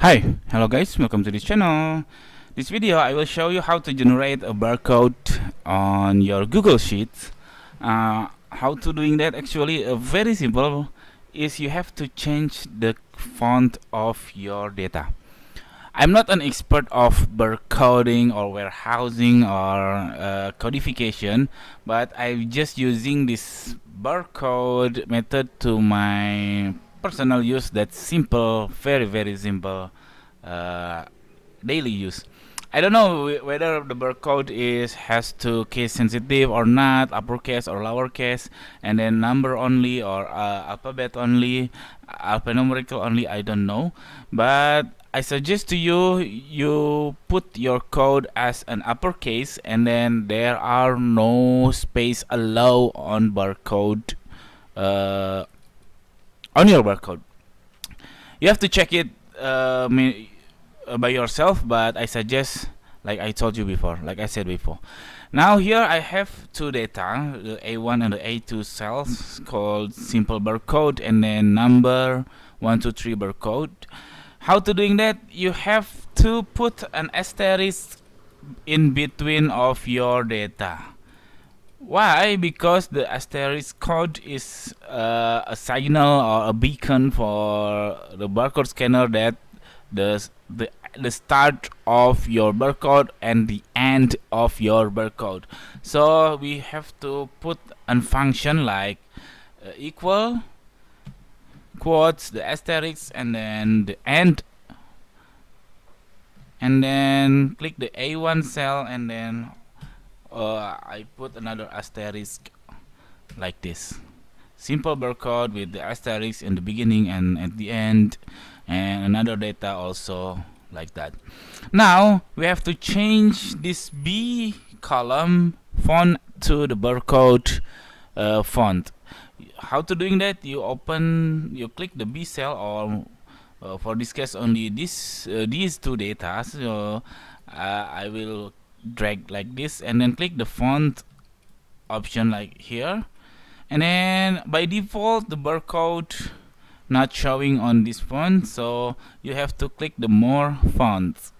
Hi, hello guys, welcome to this channel. This video I will show you how to generate a barcode on your Google Sheets. How to doing that actually very simple is you have to change the font of your data. I'm not an expert of barcoding or warehousing or codification, but I'm just using this barcode method to my personal use. That's simple, very simple daily use. I don't know whether the barcode has to case sensitive or not, uppercase or lowercase, and then number only or alphabet only, alphanumerical only. I don't know, but I suggest to you put your code as an uppercase, and then there are no space allowed on barcode on your barcode. You have to check it by yourself, but I suggest, like I told you before, like I said before. Now here I have two data, the A1 and the A2 cells called simple barcode and then number 123 barcode. How to doing that? You have to put an asterisk in between of your data. Why? Because the asterisk code is a signal or a beacon for the barcode scanner that the the start of your barcode and the end of your barcode. So we have to put a function like equal quotes the asterisk and then the end, and then click the A1 cell, and then I put another asterisk like this. Simple barcode with the asterisk in the beginning and at the end, and another data also like that. Now we have to change this B column font to the barcode font. How to doing that? You click the B cell, or for this case only these two data. So I will drag like this and then click the font option like here, and then by default the barcode not showing on this font, so you have to click the more fonts,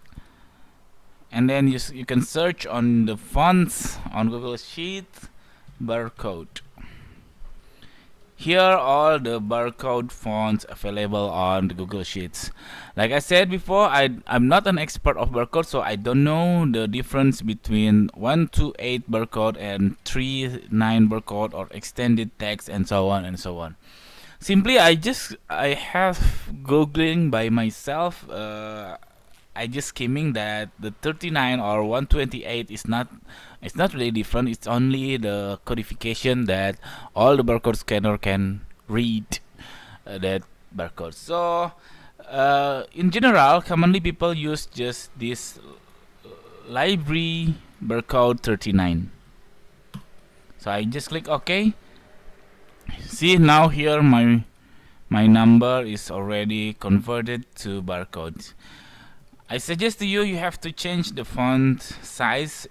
and then you can search on the fonts on Google Sheets barcode. Here are all the barcode fonts available on the Google Sheets. Like I said before, I'm not an expert of barcode, so I don't know the difference between 128 barcode and 39 barcode or extended text and so on and so on. Simply I have googling by myself. I just skimming that the 39 or 128 is not, it's not really different. It's only the codification that all the barcode scanner can read that barcode. So in general, commonly people use just this library barcode 39. So I just click OK. See, now here my number is already converted to barcode. I suggest to you have to change the font size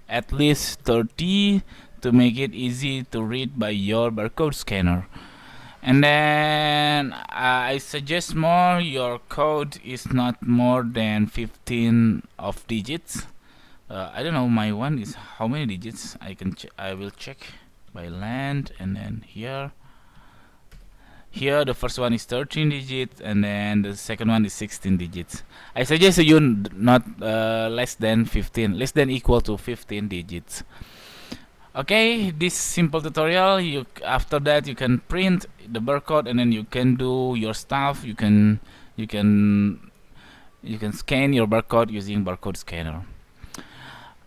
at least 30 to make it easy to read by your barcode scanner. And then I suggest more your code is not more than 15 of digits. I don't know, my one is how many digits. I will check by land, and then here the first one is 13 digits, and then the second one is 16 digits. I suggest you not less than equal to 15 digits. Okay, this simple tutorial, after that you can print the barcode, and then you can do your stuff. You can scan your barcode using barcode scanner.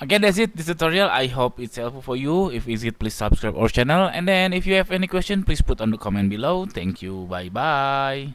Okay, that's it, this tutorial. I hope it's helpful for you. If is it, please subscribe our channel, and then if you have any question, please put on the comment below. Thank you, bye bye.